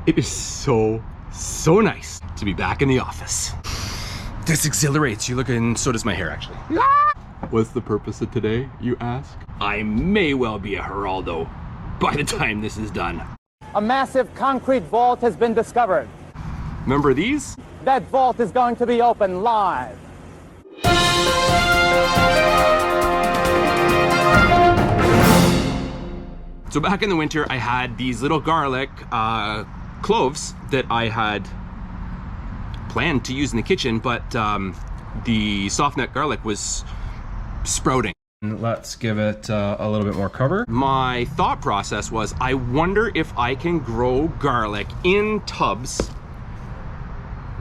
It is so nice to be back in the office. This exhilarates. You look, and so does my hair, actually. What's the purpose of today, you ask? I may well be a Geraldo by the time this is done. A massive concrete vault has been discovered. Remember these? That vault is going to be open live. So back in the winter, I had these little garlic cloves that I had planned to use in the kitchen, but the soft nut garlic was sprouting. Let's give it a little bit more cover. My thought process was, I wonder if I can grow garlic in tubs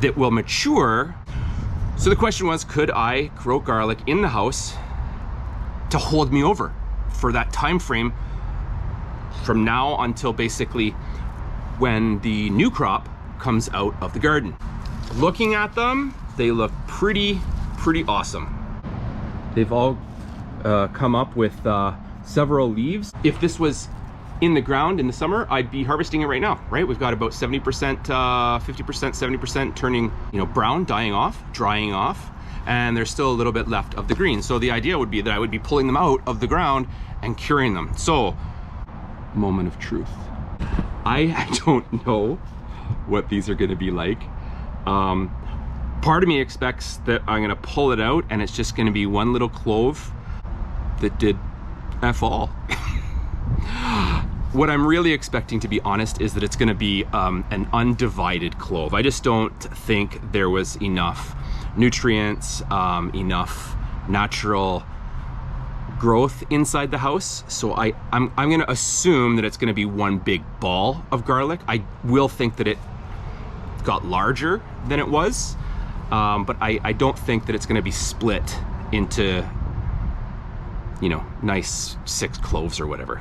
that will mature. So the question was, could I grow garlic in the house to hold me over for that time frame from now until basically when the new crop comes out of the garden. Looking at them, they look pretty awesome. They've all come up with several leaves. If this was in the ground in the summer, I'd be harvesting it right now, right? We've got about 70%, 50%, 70% turning, brown, dying off, drying off, and there's still a little bit left of the green. So the idea would be that I would be pulling them out of the ground and curing them. So, moment of truth. I don't know what these are gonna be like. Part of me expects that I'm gonna pull it out and it's just gonna be one little clove that did F all. What I'm really expecting, to be honest, is that it's gonna be an undivided clove. I just don't think there was enough nutrients, enough natural growth inside the house. So I'm gonna assume that it's gonna be one big ball of garlic. I will think that it got larger than it was, but I don't think that it's gonna be split into, nice 6 cloves or whatever.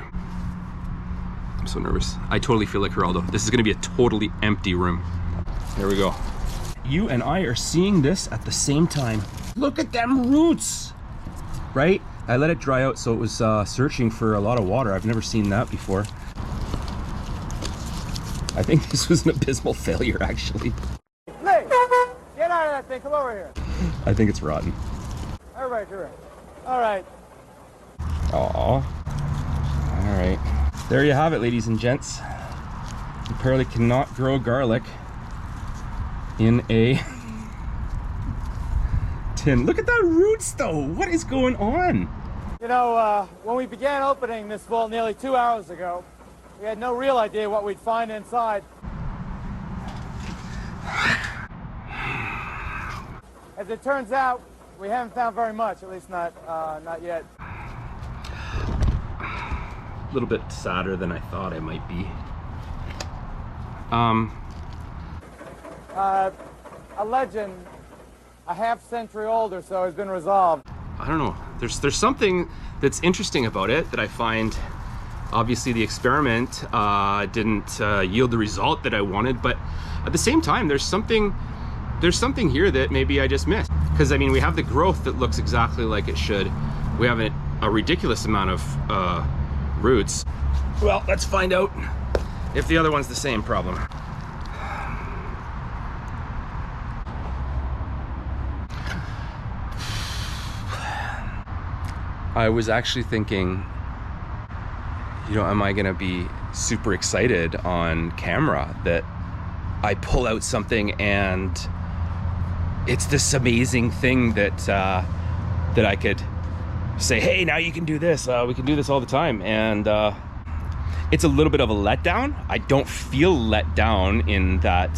I'm so nervous. I totally feel like Geraldo. This is gonna be a totally empty room. There we go. You and I are seeing this at the same time. Look at them roots, right? I let it dry out so it was searching for a lot of water. I've never seen that before. I think this was an abysmal failure, actually. Lee, get out of that thing, come over here. I think it's rotten. All right, you're right. All right. Aww. All right. There you have it, ladies and gents. You apparently cannot grow garlic in a tin. Look at that roots though. What is going on? When we began opening this vault nearly 2 hours ago, we had no real idea what we'd find inside. As it turns out, we haven't found very much, at least not yet. A little bit sadder than I thought I might be. A legend a half-century old or so has been resolved. I don't know. There's something that's interesting about it that I find. Obviously, the experiment didn't yield the result that I wanted, but at the same time, there's something here that maybe I just missed. Because we have the growth that looks exactly like it should. We have a ridiculous amount of roots. Well, let's find out if the other one's the same problem. I was actually thinking, am I gonna be super excited on camera that I pull out something and it's this amazing thing that I could say, hey, now you can do this. We can do this all the time. And it's a little bit of a letdown. I don't feel let down in that.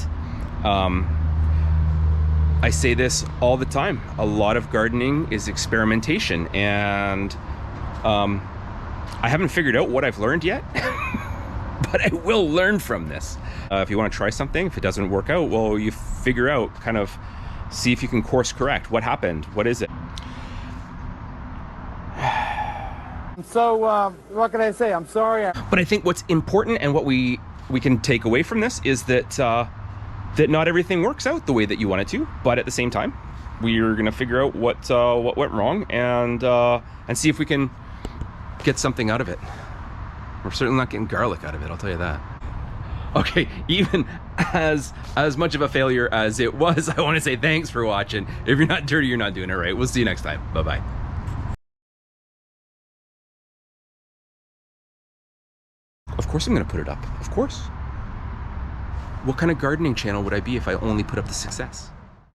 I say this all the time. A lot of gardening is experimentation, and I haven't figured out what I've learned yet, but I will learn from this. If you want to try something, if it doesn't work out, well, you figure out, kind of see if you can course correct. What happened? What is it? So, what can I say? I'm sorry. But I think what's important and what we can take away from this is that that not everything works out the way that you want it to, but at the same time, we're gonna figure out what went wrong and see if we can get something out of it. We're certainly not getting garlic out of it, I'll tell you that. Okay, even as much of a failure as it was, I want to say thanks for watching. If you're not dirty, you're not doing it right. We'll see you next time. Bye-bye. Of course I'm going to put it up. Of course. What kind of gardening channel would I be if I only put up the success?